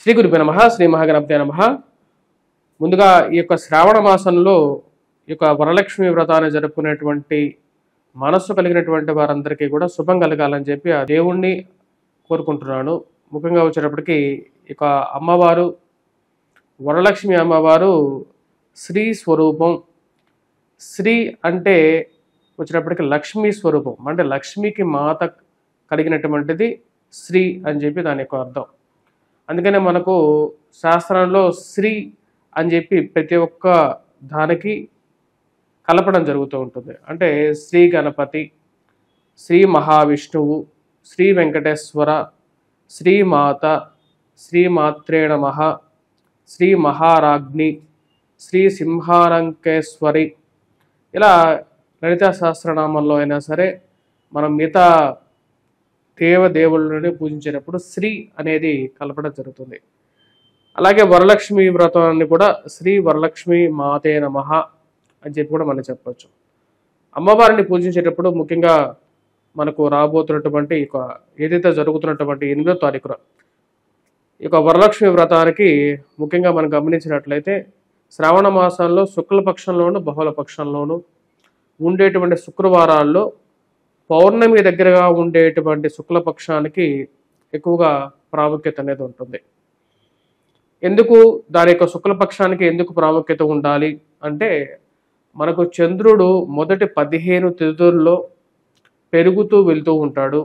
శ్రీ గురుభ్యో నమః. శ్రీ మహాగణపతే నమః. ముందుగా ఈ యొక్క శ్రావణ మాసంలో ఈ యొక్క వరలక్ష్మి వ్రతాన్ని జరుపుకునేటువంటి మనస్సు కలిగినటువంటి వారందరికీ కూడా శుభం కలగాలని చెప్పి ఆ దేవుణ్ణి కోరుకుంటున్నాను. ముఖ్యంగా వచ్చేటప్పటికి ఇక అమ్మవారు వరలక్ష్మి అమ్మవారు శ్రీ స్వరూపం. శ్రీ అంటే వచ్చేటప్పటికి లక్ష్మీ స్వరూపం, అంటే లక్ష్మికి మాత కలిగినటువంటిది శ్రీ అని చెప్పి దాని యొక్క అర్థం. అందుకనే మనకు శాస్త్రంలో శ్రీ అని చెప్పి ప్రతి ఒక్క దానికి కలపడం జరుగుతూ ఉంటుంది. అంటే శ్రీ గణపతి, శ్రీ మహావిష్ణువు, శ్రీ వెంకటేశ్వర, శ్రీమాత, శ్రీమాత్రే నమః, శ్రీ మహారాజ్ఞి, శ్రీ సింహాలంకేశ్వరి, ఇలా లలితా సహస్రనామంలో అయినా సరే మనం మిగతా దేవుళ్ళని పూజించేటప్పుడు శ్రీ అనేది కలపడం జరుగుతుంది. అలాగే వరలక్ష్మి వ్రతాన్ని కూడా శ్రీ వరలక్ష్మి మాతే నమః అని చెప్పి కూడా మనం చెప్పవచ్చు. అమ్మవారిని పూజించేటప్పుడు ముఖ్యంగా మనకు రాబోతున్నటువంటి ఏదైతే జరుగుతున్నటువంటి 8వ తారీఖున ఈ వరలక్ష్మి వ్రతానికి ముఖ్యంగా మనం గమనించినట్లయితే శ్రావణ మాసంలో శుక్లపక్షంలోను బహుళ పక్షంలోను ఉండేటువంటి శుక్రవారాల్లో పౌర్ణమి దగ్గరగా ఉండేటువంటి శుక్లపక్షానికి ఎక్కువగా ప్రాముఖ్యత అనేది ఉంటుంది. ఎందుకు దాని యొక్క శుక్లపక్షానికి ఎందుకు ప్రాముఖ్యత ఉండాలి అంటే, మనకు చంద్రుడు మొదటి 15 తిథుల్లో పెరుగుతూ వెళ్తూ ఉంటాడు.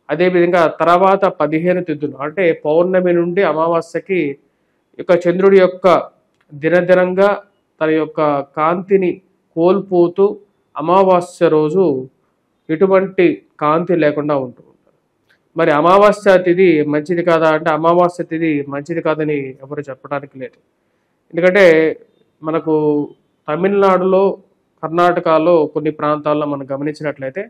అదేవిధంగా తర్వాత 15 తిథులు అంటే పౌర్ణమి నుండి అమావాస్యకి చంద్రుడి యొక్క దినదినంగా తన యొక్క కాంతిని కోల్పోతూ అమావాస్య రోజు ఎటువంటి కాంతి లేకుండా ఉంటూ ఉంటారు. మరి అమావాస్య తిథి మంచిది కాదా అంటే అమావాస్య తిథి మంచిది కాదని ఎవరు చెప్పడానికి లేదు. ఎందుకంటే మనకు తమిళనాడులో, కర్ణాటకలో కొన్ని ప్రాంతాల్లో మనం గమనించినట్లయితే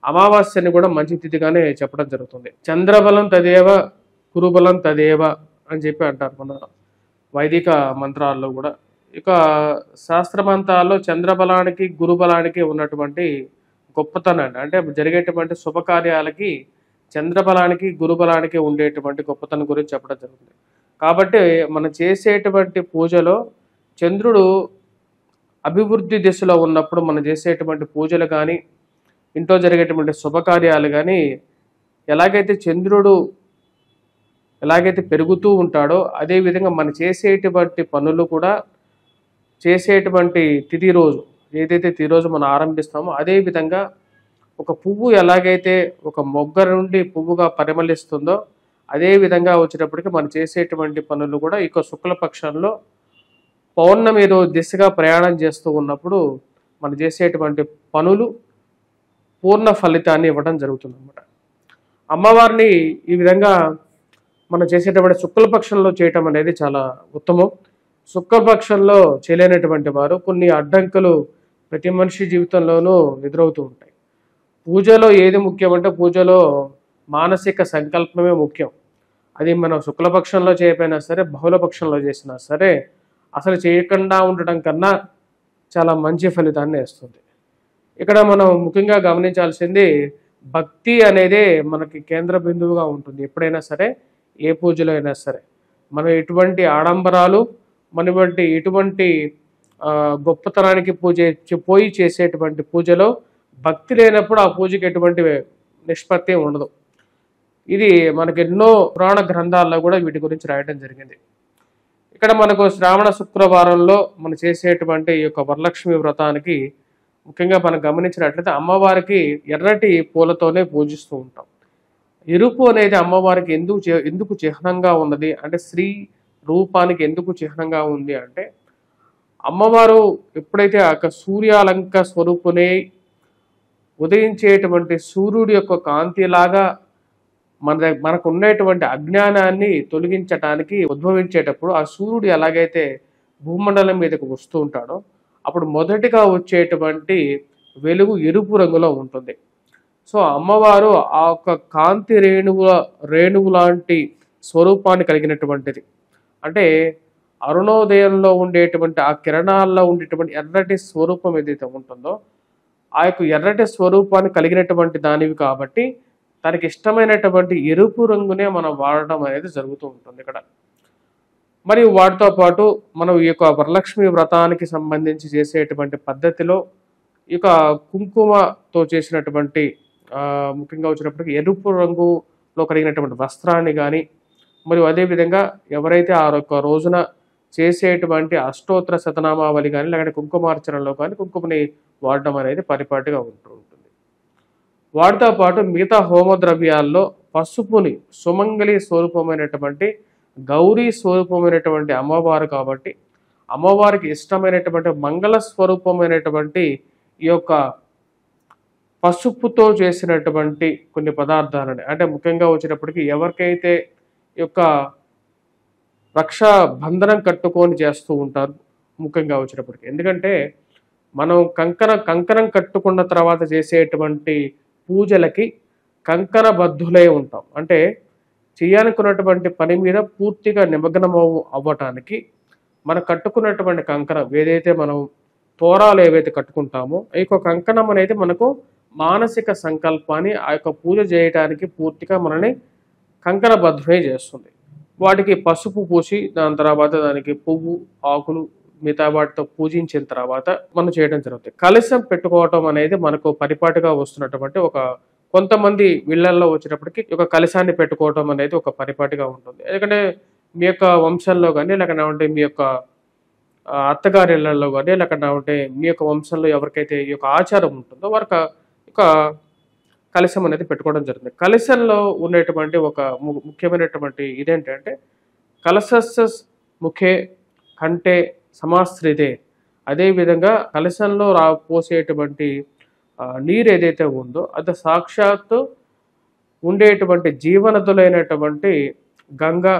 అమావాస్యని కూడా మంచి తిథిగానే చెప్పడం జరుగుతుంది. చంద్రబలం తదేవ కురుబలం తదేవ అని చెప్పి అంటారు మన వైదిక మంత్రాల్లో కూడా. శాస్త్రమంతాల్లో చంద్రబలానికి గురుబలానికి ఉన్నటువంటి గొప్పతనాన్ని, అంటే జరిగేటువంటి శుభకార్యాలకి చంద్రబలానికి గురుబలానికి ఉండేటువంటి గొప్పతనం గురించి చెప్పడం జరుగుతుంది. కాబట్టి మనం చేసేటువంటి పూజలో చంద్రుడు అభివృద్ధి దిశలో ఉన్నప్పుడు మనం చేసేటువంటి పూజలు కానీ ఇంట్లో జరిగేటువంటి శుభకార్యాలు కానీ ఎలాగైతే చంద్రుడు ఎలాగైతే పెరుగుతూ ఉంటాడో అదేవిధంగా మనం చేసేటువంటి పనులు కూడా చేసేటువంటి తిథి రోజు ఏదైతే తిథి రోజు మనం ఆరంభిస్తామో అదేవిధంగా ఒక పువ్వు ఎలాగైతే ఒక మొగ్గ నుండి పువ్వుగా పరిమళిస్తుందో అదేవిధంగా వచ్చేటప్పటికి మనం చేసేటువంటి పనులు కూడా శుక్లపక్షంలో పౌర్ణమి రోజు దిశగా ప్రయాణం చేస్తూ ఉన్నప్పుడు మనం చేసేటువంటి పనులు పూర్ణ ఫలితాన్ని ఇవ్వడం జరుగుతుంది అన్నమాట. అమ్మవారిని ఈ విధంగా మనం చేసేటువంటి శుక్లపక్షంలో చేయటం అనేది చాలా ఉత్తమం. శుక్లపక్షంలో చేయలేనటువంటి వారు కొన్ని అడ్డంకులు ప్రతి మనిషి జీవితంలోనూ ఎదురవుతూ ఉంటాయి. పూజలో ఏది ముఖ్యం అంటే పూజలో మానసిక సంకల్పమే ముఖ్యం. అది మనం శుక్లపక్షంలో చేయకపోయినా సరే బహుళపక్షంలో చేసినా సరే అసలు చేయకుండా ఉండటం కన్నా చాలా మంచి ఫలితాన్ని ఇస్తుంది. ఇక్కడ మనం ముఖ్యంగా గమనించాల్సింది భక్తి అనేదే మనకి కేంద్ర బిందువుగా ఉంటుంది. ఎప్పుడైనా సరే ఏ పూజలో అయినా సరే మనం ఎటువంటి ఆడంబరాలు మన ఎటువంటి గొప్పతనానికి పోయి చేసేటువంటి పూజలో భక్తి లేనప్పుడు ఆ పూజకి ఎటువంటి నిష్పత్తి ఉండదు. ఇది మనకు ఎన్నో పురాణ గ్రంథాల్లో కూడా వీటి గురించి రాయడం జరిగింది. ఇక్కడ మనకు శ్రావణ శుక్రవారంలో మనం చేసేటువంటి వరలక్ష్మి వ్రతానికి ముఖ్యంగా మనం గమనించినట్లయితే అమ్మవారికి ఎర్రటి పూలతోనే పూజిస్తూ ఉంటాం. ఎరుపు అనేది అమ్మవారికి ఎందుకు చిహ్నంగా ఉన్నది అంటే శ్రీ రూపానికి ఎందుకు చిహ్నంగా ఉంది అంటే, అమ్మవారు ఎప్పుడైతే సూర్యాలంక స్వరూపునే ఉదయించేటువంటి సూర్యుడి యొక్క కాంతిలాగా మనకు ఉండేటువంటి అజ్ఞానాన్ని తొలగించటానికి ఉద్భవించేటప్పుడు ఆ సూర్యుడు ఎలాగైతే భూమండలం మీదకి వస్తూ ఉంటాడో అప్పుడు మొదటిగా వచ్చేటువంటి వెలుగు ఎరుపు రంగులో ఉంటుంది. సో అమ్మవారు ఆ కాంతి రేణువు లాంటి స్వరూపాన్ని కలిగినటువంటిది. అంటే అరుణోదయంలో ఉండేటువంటి ఆ కిరణాల్లో ఉండేటువంటి ఎర్రటి స్వరూపం ఏదైతే ఉంటుందో ఆ ఎర్రటి స్వరూపాన్ని కలిగినటువంటి దానివి కాబట్టి తనకి ఇష్టమైనటువంటి ఎరుపు రంగునే మనం వాడడం అనేది జరుగుతూ ఉంటుంది. ఇక్కడ మరియు వాటితో పాటు మనం ఈ యొక్క వరలక్ష్మి వ్రతానికి సంబంధించి చేసేటువంటి పద్ధతిలో ఈ యొక్క కుంకుమతో చేసినటువంటి ముఖ్యంగా వచ్చినప్పటికీ ఎరుపు రంగులో కలిగినటువంటి వస్త్రాన్ని కానీ, మరియు అదేవిధంగా ఎవరైతే ఆ యొక్క రోజున చేసేటువంటి అష్టోత్తర శతనామావళి కానీ, లేకపోతే కుంకుమార్చనలో కానీ కుంకుమని వాడడం అనేది పరిపాటిగా ఉంటుంది. వాటితో పాటు మిగతా హోమ ద్రవ్యాల్లో పసుపుని సుమంగళి స్వరూపమైనటువంటి గౌరీ స్వరూపమైనటువంటి అమ్మవారు కాబట్టి అమ్మవారికి ఇష్టమైనటువంటి మంగళ స్వరూపమైనటువంటి ఈ యొక్క పసుపుతో చేసినటువంటి కొన్ని పదార్థాలని, అంటే ముఖ్యంగా వచ్చినప్పటికీ ఎవరికైతే ఈ యొక్క రక్షా బంధనం కట్టుకొని చేస్తూ ఉంటారు ముఖ్యంగా వచ్చినప్పటికీ, ఎందుకంటే మనం కంకణం కట్టుకున్న తర్వాత చేసేటువంటి పూజలకి కంకణ బద్ధులై ఉంటాం. అంటే చేయాలనుకున్నటువంటి పని మీద పూర్తిగా నిమగ్నం అవ్వటానికి మనం కట్టుకున్నటువంటి కంకణం ఏదైతే మనం తోరాలు ఏవైతే కట్టుకుంటామో ఈ యొక్క కంకణం అనేది మనకు మానసిక సంకల్పాన్ని ఆ యొక్క పూజ చేయడానికి పూర్తిగా మనని కంకణ బద్ధులై చేస్తుంది. వాటికి పసుపు పూసి దాని తర్వాత దానికి పువ్వు ఆకులు మిగతా వాటితో పూజించిన తర్వాత మనం చేయడం జరుగుతుంది. కలశం పెట్టుకోవటం అనేది మనకు పరిపాటిగా వస్తున్నటువంటి ఒక కొంతమంది వీళ్ళల్లో వచ్చినప్పటికీ ఒక కలశాన్ని పెట్టుకోవటం అనేది ఒక పరిపాటిగా ఉంటుంది. ఎందుకంటే మీ యొక్క వంశంలో కానీ, లేకపోతే మీ యొక్క అత్తగారి ఇళ్లలో కానీ, లేకపోతే మీ యొక్క వంశంలో ఎవరికైతే ఈ యొక్క ఆచారం ఉంటుందో వారికి ఒక కలశం అనేది పెట్టుకోవడం జరుగుతుంది. కలశంలో ఉండేటువంటి ఒక ముఖ్యమైనటువంటి ఇదేంటంటే కలశస్య ముఖే కంటే సమాశ్రితే, అదేవిధంగా కలశంలో పోసేటువంటి నీరు ఏదైతే ఉందో అది సాక్షాత్తు ఉండేటువంటి జీవనదులైనటువంటి గంగా,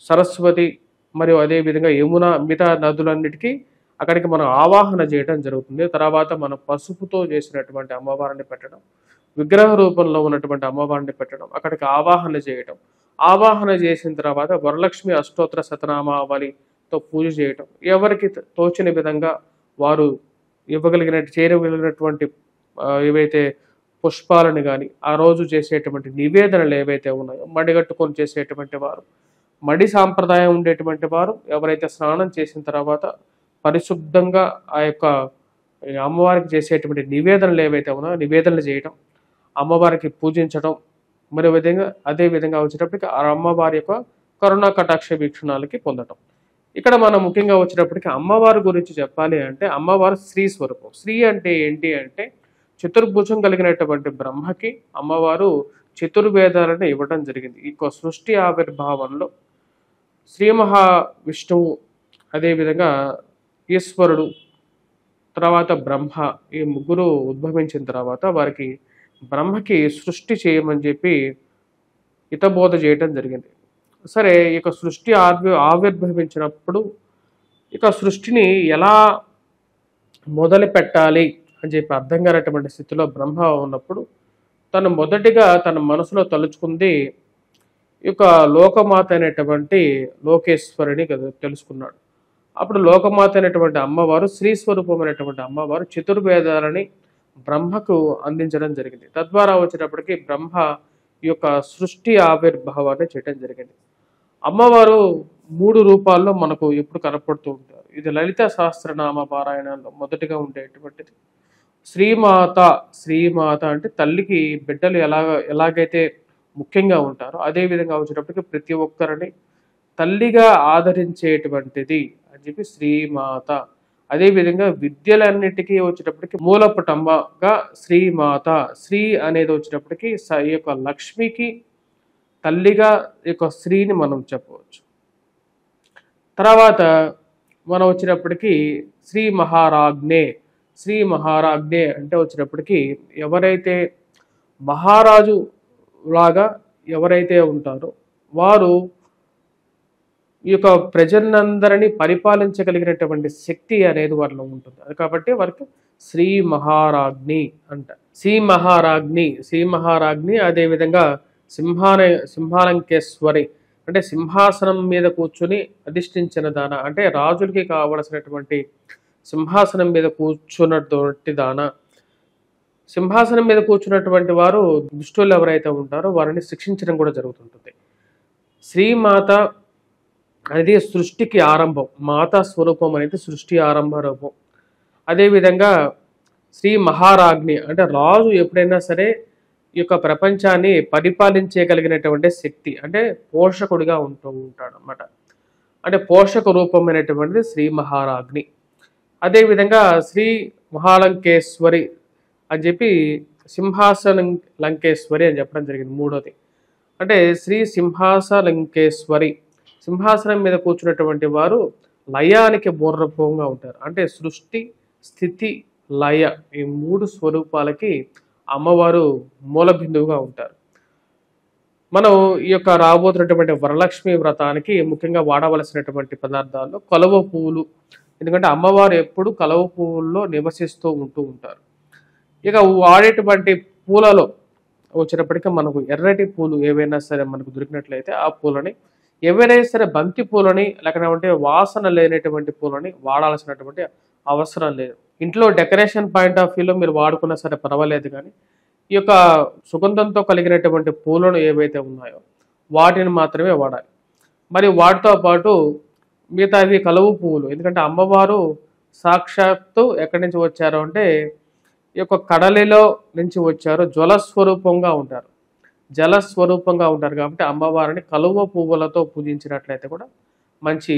సరస్వతి మరియు అదేవిధంగా యమున మిగతా నదులన్నిటికీ అక్కడికి మనం ఆవాహన చేయడం జరుగుతుంది. తర్వాత మనం పసుపుతో చేసినటువంటి అమ్మవారిని పెట్టడం, విగ్రహ రూపంలో ఉన్నటువంటి అమ్మవారిని పెట్టడం, అక్కడికి ఆవాహన చేయడం, ఆవాహన చేసిన తర్వాత వరలక్ష్మి అష్టోత్తర శతనామావళితో పూజ చేయటం, ఎవరికి తోచిన విధంగా వారు చేయగలిగినటువంటి ఏవైతే పుష్పాలను కానీ, ఆ రోజు చేసేటువంటి నివేదనలు ఏవైతే ఉన్నాయో మడిగట్టుకొని చేసేటువంటి వారు, మడి సాంప్రదాయం ఉండేటువంటి వారు ఎవరైతే స్నానం చేసిన తర్వాత పరిశుద్ధంగా ఆ యొక్క అమ్మవారికి చేసేటువంటి నివేదనలు ఏవైతే ఉన్నాయో నివేదనలు చేయటం, అమ్మవారికి పూజించడం, మరి అదేవిధంగా వచ్చేటప్పటికి ఆ అమ్మవారి యొక్క కరుణా కటాక్ష వీక్షణాలకి పొందటం. ఇక్కడ మనం ముఖ్యంగా వచ్చేటప్పటికి అమ్మవారి గురించి చెప్పాలి అంటే అమ్మవారు స్త్రీ స్వరూపం. స్త్రీ అంటే ఏంటి అంటే చతుర్భుజం కలిగినటువంటి బ్రహ్మకి అమ్మవారు చతుర్వేదాలను ఇవ్వడం జరిగింది. ఈ సృష్టి ఆవిర్భావంలో శ్రీ మహావిష్ణువు, అదేవిధంగా ఈశ్వరుడు, తర్వాత బ్రహ్మ, ఈ ముగ్గురు ఉద్భవించిన తర్వాత వారికి బ్రహ్మకి సృష్టి చేయమని చెప్పి హితబోధ చేయటం జరిగింది. సరే, ఇక సృష్టి ఆవిర్భవించినప్పుడు ఇక సృష్టిని ఎలా మొదలు పెట్టాలి అని చెప్పి అర్థం కానటువంటి స్థితిలో బ్రహ్మ ఉన్నప్పుడు తను మొదటిగా తన మనసులో తలుచుకుంది ఈ యొక్క లోకమాత అయినటువంటి లోకేశ్వరిని తెలుసుకున్నాడు. అప్పుడు లోకమాత అయినటువంటి అమ్మవారు, శ్రీ స్వరూపమైనటువంటి అమ్మవారు చతుర్వేదాలని బ్రహ్మకు అందించడం జరిగింది. తద్వారా వచ్చేటప్పటికి బ్రహ్మ ఈ యొక్క సృష్టి ఆవిర్భావాన్ని చేయడం జరిగింది. అమ్మవారు 3 రూపాల్లో మనకు ఎప్పుడు కనపడుతూ ఉంటారు. ఇది లలిత సహస్రనామ పారాయణంలో మొదటిగా ఉండేటువంటిది. శ్రీమాత. శ్రీమాత అంటే తల్లికి బిడ్డలు ఎలాగైతే ముఖ్యంగా ఉంటారో అదేవిధంగా వచ్చేటప్పటికి ప్రతి ఒక్కరిని తల్లిగా ఆదరించేటువంటిది అని చెప్పి శ్రీమాత. అదేవిధంగా విద్యలన్నిటికీ వచ్చేటప్పటికి మూలపుటమ్మగా శ్రీమాత. శ్రీ అనేది వచ్చేటప్పటికి ఈ యొక్క లక్ష్మికి తల్లిగా ఈ యొక్క స్త్రీని మనం చెప్పవచ్చు. తర్వాత మనం వచ్చినప్పటికీ శ్రీ మహారాజ్ఞే. శ్రీ మహారాజ్ఞే అంటే వచ్చినప్పటికీ ఎవరైతే మహారాజు లాగా ఎవరైతే ఉంటారో వారు ఈ యొక్క ప్రజలందరినీ పరిపాలించగలిగినటువంటి శక్తి అనేది వారిలో ఉంటుంది. అది కాబట్టి వారికి శ్రీ మహారాజ్ఞి అంట. శ్రీ మహారాజ్ఞి అదేవిధంగా సింహాలంకేశ్వరి అంటే సింహాసనం మీద కూర్చుని అధిష్ఠించిన దాన, అంటే రాజులకి కావలసినటువంటి సింహాసనం మీద కూర్చున్నటువంటి దాన. సింహాసనం మీద కూర్చున్నటువంటి వారు దుష్టులు ఎవరైతే ఉంటారో వారిని శిక్షించడం కూడా జరుగుతుంటుంది. శ్రీమాత అనేది సృష్టికి ఆరంభం. మాతా స్వరూపం అనేది సృష్టి ఆరంభ రూపం. అదేవిధంగా శ్రీ మహారాజ్ఞి అంటే రాజు ఎప్పుడైనా సరే ఈ యొక్క ప్రపంచాన్ని పరిపాలించగలిగినటువంటి శక్తి, అంటే పోషకుడిగా ఉంటూ ఉంటాడు అన్నమాట. అంటే పోషక రూపమైనటువంటిది శ్రీ మహారాజ్ఞి. అదేవిధంగా శ్రీ మహాలంకేశ్వరి అని చెప్పి సింహాసనం లంకేశ్వరి అని చెప్పడం జరిగింది మూడోది. అంటే శ్రీ సింహాసలంకేశ్వరి, సింహాసనం మీద కూర్చున్నటువంటి వారు లయానికి మూలరూపంగా ఉంటారు. అంటే సృష్టి, స్థితి, లయ ఈ మూడు స్వరూపాలకి అమ్మవారు మూల బిందువుగా ఉంటారు. మనం ఈ యొక్క రాబోతున్నటువంటి వరలక్ష్మి వ్రతానికి ముఖ్యంగా వాడవలసినటువంటి పదార్థాల్లో కలువ పువ్వులు, ఎందుకంటే అమ్మవారు ఎప్పుడు కలువ పువ్వుల్లో నివసిస్తూ ఉంటూ ఉంటారు. ఇక వాడేటువంటి పూలలో వచ్చేటప్పటికీ మనకు ఎర్రటి పూలు ఏవైనా సరే మనకు దొరికినట్లయితే ఆ పూలని, ఏవైనా సరే బంతి పూలని లేకపోతే వాసన లేనటువంటి పూలని వాడాల్సినటువంటి అవసరం లేదు. ఇంట్లో డెకరేషన్ పాయింట్ ఆఫ్ వ్యూలో మీరు వాడుకున్నా సరే పర్వాలేదు, కానీ ఈ యొక్క సుగంధంతో కలిగినటువంటి పూలను ఏవైతే ఉన్నాయో వాటిని మాత్రమే వాడాలి. మరి వాటితో పాటు మిగతావి కలువ పువ్వులు, ఎందుకంటే అమ్మవారు సాక్షాత్తు ఎక్కడి నుంచి వచ్చారు అంటే ఈ యొక్క కడలిలో నుంచి వచ్చారు, జ్వలస్వరూపంగా ఉంటారు, జలస్వరూపంగా ఉంటారు. కాబట్టి అమ్మవారిని కలువ పువ్వులతో పూజించినట్లయితే కూడా మంచి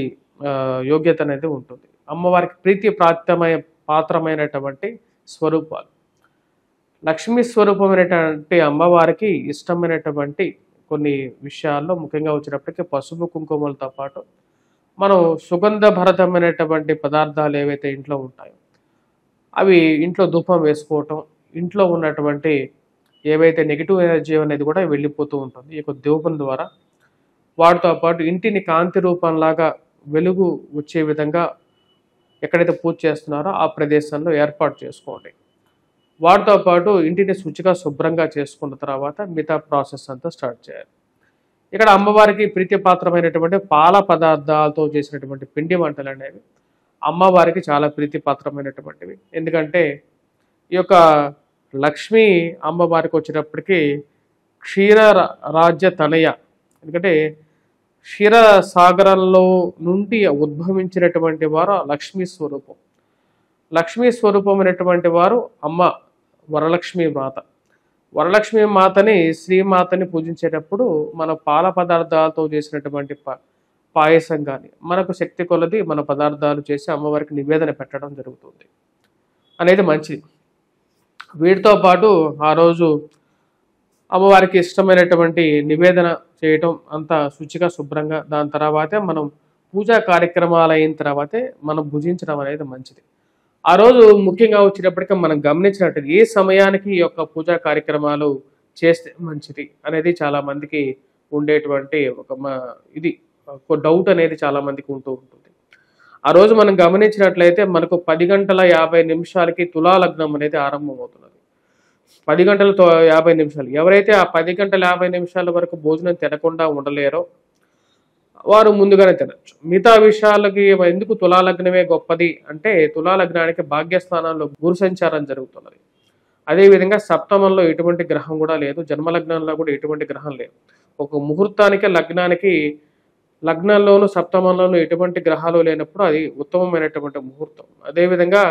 యోగ్యత అనేది ఉంటుంది. అమ్మవారికి ప్రీతి పాత్రమైనటువంటి స్వరూపాలు. లక్ష్మీ స్వరూపమైనటువంటి అమ్మవారికి ఇష్టమైనటువంటి కొన్ని విషయాల్లో ముఖ్యంగా వచ్చినప్పటికీ పసుపు కుంకుమలతో పాటు మనం సుగంధ భరితమైనటువంటి పదార్థాలు ఏవైతే ఇంట్లో ఉంటాయో అవి ఇంట్లో ధూపం వేసుకోవటం, ఇంట్లో ఉన్నటువంటి ఏవైతే నెగిటివ్ ఎనర్జీ అనేది కూడా వెళ్ళిపోతూ ఉంటుంది ఈ యొక్క ధూపం ద్వారా. వాటితో పాటు ఇంటిని కాంతి రూపంలాగా వెలుగు వచ్చే విధంగా ఎక్కడైతే పూజ చేస్తున్నారో ఆ ప్రదేశంలో ఏర్పాటు చేసుకోండి. వాటితో పాటు ఇంటిని శుచిగా శుభ్రంగా చేసుకున్న తర్వాత మిగతా ప్రాసెస్ అంతా స్టార్ట్ చేయాలి. ఇక్కడ అమ్మవారికి ప్రీతిపాత్రమైనటువంటి పాల పదార్థాలతో చేసినటువంటి పిండి వంటలు అనేవి అమ్మవారికి చాలా ప్రీతిపాత్రమైనటువంటివి. ఎందుకంటే ఈ యొక్క లక్ష్మీ అమ్మవారికి వచ్చేటప్పటికి క్షీర రాజ్య తనయ, ఎందుకంటే క్షీరసాగరంలో నుండి ఉద్భవించినటువంటి వారు లక్ష్మీ స్వరూపం. లక్ష్మీ స్వరూపమైనటువంటి వారు అమ్మ వరలక్ష్మి మాత. వరలక్ష్మి మాతని శ్రీమాతని పూజించేటప్పుడు మన పాల పదార్థాలతో చేసినటువంటి పాయసం కానీ మనకు శక్తి కొలది మన పదార్థాలు చేసి అమ్మవారికి నివేదన పెట్టడం జరుగుతుంది అనేది మంచిది. వీటితో పాటు ఆ రోజు అమ్మవారికి ఇష్టమైనటువంటి నివేదన చేయటం అంతా శుచిగా శుభ్రంగా, దాని తర్వాతే మనం పూజా కార్యక్రమాలు అయిన తర్వాతే మనం భుజించడం అనేది మంచిది. ఆ రోజు ముఖ్యంగా వచ్చేటప్పటికీ మనం గమనించినట్టు ఏ సమయానికి ఈ యొక్క పూజా కార్యక్రమాలు చేస్తే మంచిది అనేది చాలా మందికి ఉండేటువంటి ఒక ఇది డౌట్ అనేది చాలా మందికి ఉంటూ ఉంటుంది. ఆ రోజు మనం గమనించినట్లయితే మనకు 10:50 తులాలగ్నం అనేది ఆరంభమవుతున్నది. 10:50 ఎవరైతే ఆ 10:50 వరకు భోజనం తినకుండా ఉండలేరో వారు ముందుగానే తినచ్చు. మిగతా విషయాలకి ఎందుకు తులాలగ్నమే గొప్పది అంటే తులాలగ్నానికి భాగ్యస్థానంలో గురు సంచారం జరుగుతున్నది. అదేవిధంగా సప్తమంలో ఎటువంటి గ్రహం కూడా లేదు, జన్మలగ్నంలో కూడా ఎటువంటి గ్రహం లేదు. ఒక ముహూర్తానికి లగ్నంలోను సప్తమంలోను ఎటువంటి గ్రహాలు లేనప్పుడు అది ఉత్తమమైనటువంటి ముహూర్తం. అదేవిధంగా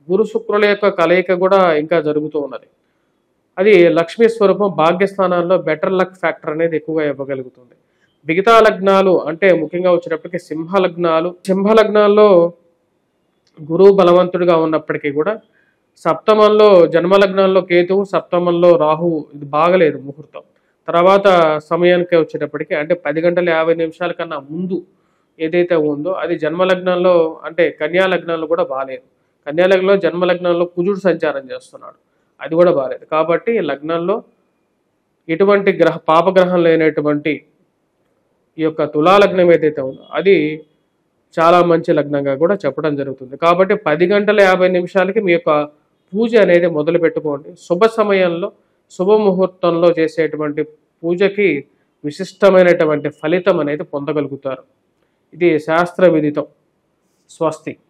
గురు శుక్రుల యొక్క కలయిక కూడా ఇంకా జరుగుతూ ఉన్నది. అది లక్ష్మీ స్వరూపం, భాగ్యస్థానాల్లో బెటర్ లక్ ఫ్యాక్టర్ అనేది ఎక్కువగా ఇవ్వగలుగుతుంది. మిగతా లగ్నాలు అంటే ముఖ్యంగా వచ్చేటప్పటికి సింహలగ్నాల్లో గురువు బలవంతుడిగా ఉన్నప్పటికీ కూడా సప్తమంలో జన్మలగ్నాల్లో కేతువు, సప్తమంలో రాహువు, ఇది బాగలేదు ముహూర్తం. తర్వాత సమయానికి వచ్చేటప్పటికి అంటే 10:50 కన్నా ముందు ఏదైతే ఉందో అది జన్మలగ్నంలో అంటే కన్యాలగ్నంలో కూడా బాగాలేదు. కన్యాలగ్నంలో జన్మలగ్నంలో కుజుడు సంచారం చేస్తున్నాడు, అది కూడా బాగాలేదు. కాబట్టి లగ్నంలో ఎటువంటి పాపగ్రహం లేనటువంటి ఈ యొక్క తులాలగ్నం ఏదైతే ఉందో అది చాలా మంచి లగ్నంగా కూడా చెప్పడం జరుగుతుంది. కాబట్టి 10:50 మీ యొక్క పూజ అనేది మొదలు పెట్టుకోండి. శుభ సమయంలో శుభముహూర్తంలో చేసేటువంటి పూజకి విశిష్టమైనటువంటి ఫలితం అనేది పొందగలుగుతారు. ఇది శాస్త్ర విదితం. స్వస్తి.